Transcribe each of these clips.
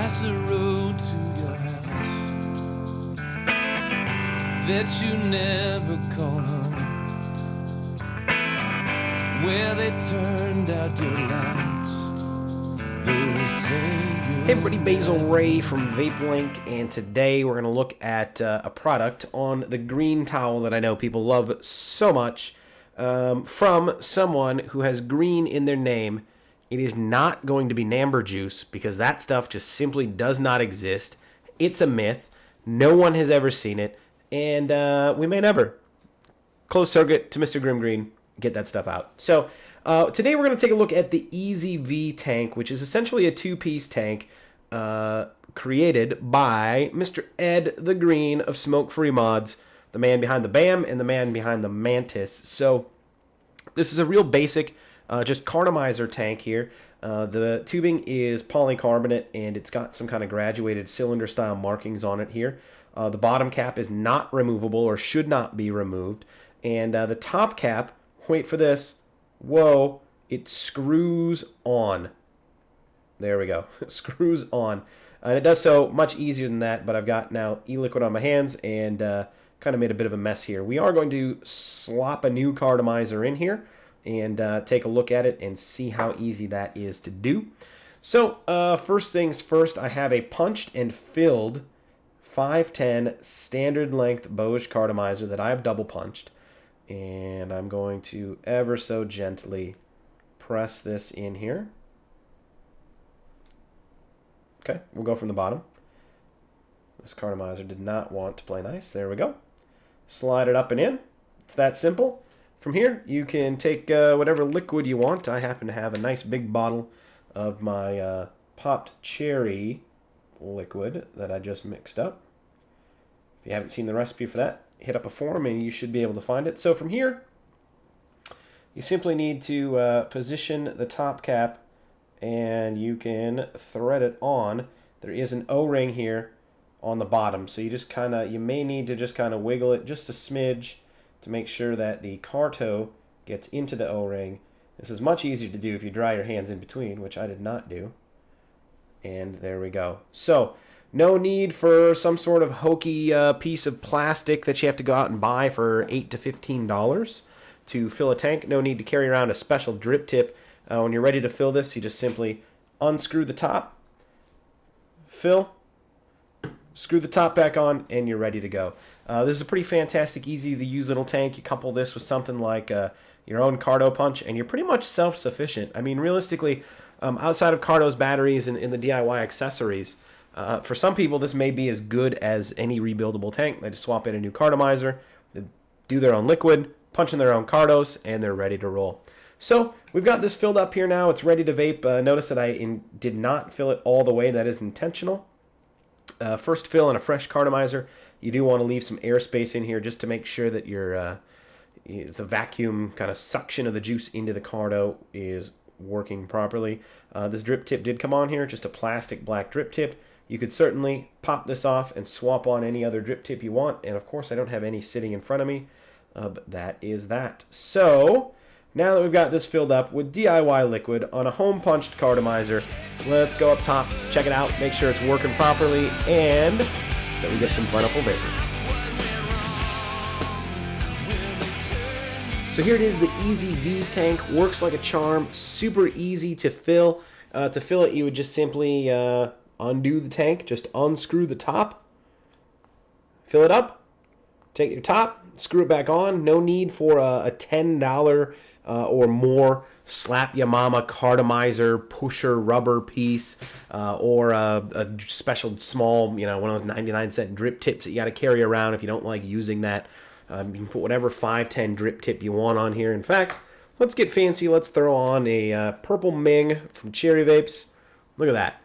That's the road to your house that you never call home, where they turned out your lights. Hey everybody, Basilray from VapeLink, and today we're going to look at a product on the green towel that I know people love so much, from someone who has green in their name. It is not going to be Namber juice, because that stuff just simply does not exist. It's a myth. No one has ever seen it, and we may never. Close circuit to Mr. Grim Green, get that stuff out. So today we're going to take a look at the EzVi tank, which is essentially a two-piece tank created by Mr. Ed the Green of SmokeFreeMods, the man behind the BAM and the man behind the Mantis. So this is a real basic just cartomizer tank here. The tubing is polycarbonate, and it's got some kind of graduated cylinder style markings on it here. The bottom cap is not removable, or should not be removed. And the top cap, wait for this, whoa, it screws on. There we go. It screws on. And it does so much easier than that, but I've got now e-liquid on my hands and kind of made a bit of a mess here. We are going to slop a new cartomizer in here and take a look at it and see how easy that is to do. So first things first, I have a punched and filled 510 standard length Bose cartomizer that I have double punched. And I'm going to ever so gently press this in here. Okay, we'll go from the bottom. This cartomizer did not want to play nice. There we go. Slide it up and in. It's that simple. From here, you can take whatever liquid you want. I happen to have a nice big bottle of my popped cherry liquid that I just mixed up. If you haven't seen the recipe for that, hit up a forum and you should be able to find it. So from here, you simply need to position the top cap, and you can thread it on. There is an O-ring here on the bottom, so you may need to just kind of wiggle it just a smidge to make sure that the carto gets into the O-ring. This is much easier to do if you dry your hands in between, which I did not do. And there we go. So no need for some sort of hokey piece of plastic that you have to go out and buy for $8 to $15 to fill a tank. No need to carry around a special drip tip. When you're ready to fill this, you just simply unscrew the top, fill, screw the top back on, and you're ready to go. This is a pretty fantastic, easy to use little tank. You couple this with something like your own carto punch, and you're pretty much self-sufficient. I mean, realistically, outside of carto's batteries and the DIY accessories, for some people, this may be as good as any rebuildable tank. They just swap in a new cartomizer, they do their own liquid, punch in their own cartos, and they're ready to roll. So we've got this filled up here now. It's ready to vape. Notice that I did not fill it all the way. That is intentional. First fill in a fresh cartomizer. You do want to leave some airspace in here just to make sure that the vacuum kind of suction of the juice into the carto is working properly. This drip tip did come on here, just a plastic black drip tip. You could certainly pop this off and swap on any other drip tip you want. And of course, I don't have any sitting in front of me, but that is that. So now that we've got this filled up with DIY liquid on a home punched cartomizer, let's go up top, check it out, make sure it's working properly, and that we get some plentiful vapor. So here it is, the EzVi tank. Works like a charm, super easy to fill. To fill it, you would just simply undo the tank, just unscrew the top, fill it up, take your top, screw it back on. No need for a $10 or more slap ya mama cartomizer pusher rubber piece or a special small, one of those 99-cent drip tips that you got to carry around if you don't like using that. You can put whatever 510 drip tip you want on here. In fact, let's get fancy. Let's throw on a Purple Ming from Cherry Vapes. Look at that.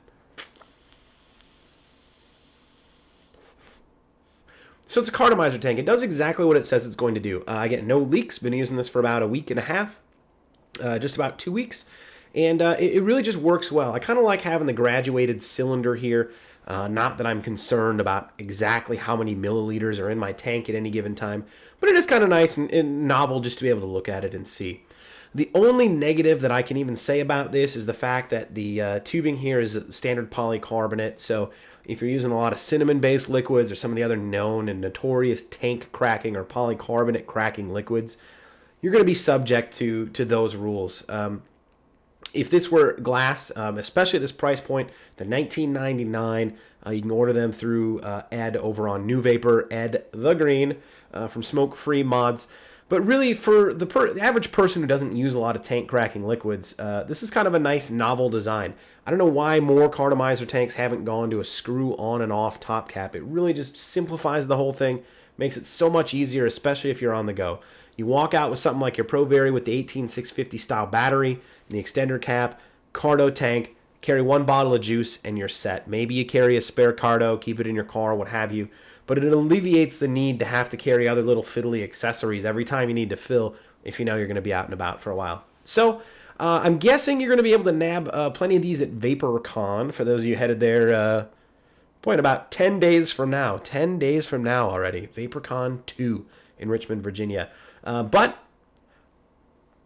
So it's a cartomizer tank. It does exactly what it says it's going to do. I get no leaks. Been using this for about a week and a half, just about 2 weeks. And it really just works well. I kind of like having the graduated cylinder here. Not that I'm concerned about exactly how many milliliters are in my tank at any given time, but it is kind of nice and novel just to be able to look at it and see. The only negative that I can even say about this is the fact that the tubing here is standard polycarbonate. So if you're using a lot of cinnamon-based liquids or some of the other known and notorious tank cracking or polycarbonate cracking liquids, you're going to be subject to those rules. If this were glass, especially at this price point, the $19.99, you can order them through Ed over on New Vapor, Ed the Green from SmokeFreeMods. But really, for the average person who doesn't use a lot of tank cracking liquids, this is kind of a nice novel design. I don't know why more cartomizer tanks haven't gone to a screw on and off top cap. It really just simplifies the whole thing, makes it so much easier, especially if you're on the go. You walk out with something like your ProVary with the 18650 style battery, and the extender cap, carto tank, carry one bottle of juice, and you're set. Maybe you carry a spare carto, keep it in your car, what have you. But it alleviates the need to have to carry other little fiddly accessories every time you need to fill if you know you're going to be out and about for a while. So I'm guessing you're going to be able to nab plenty of these at VaporCon for those of you headed there in about 10 days from now. 10 days from now already. VaporCon 2 in Richmond, Virginia. But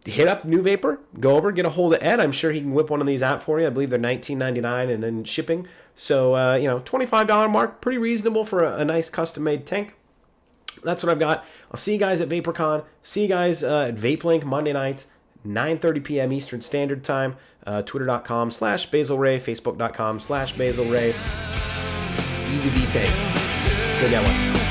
hit up New Vapor, go over, get a hold of Ed. I'm sure he can whip one of these out for you. I believe they're $19.99 and then shipping. So, $25 mark, pretty reasonable for a nice custom-made tank. That's what I've got. I'll see you guys at VaporCon. See you guys at VapeLink Monday nights, 9:30 p.m. Eastern Standard Time. Twitter.com/Basilray, Facebook.com/Basilray. EzVi tank. Go get one.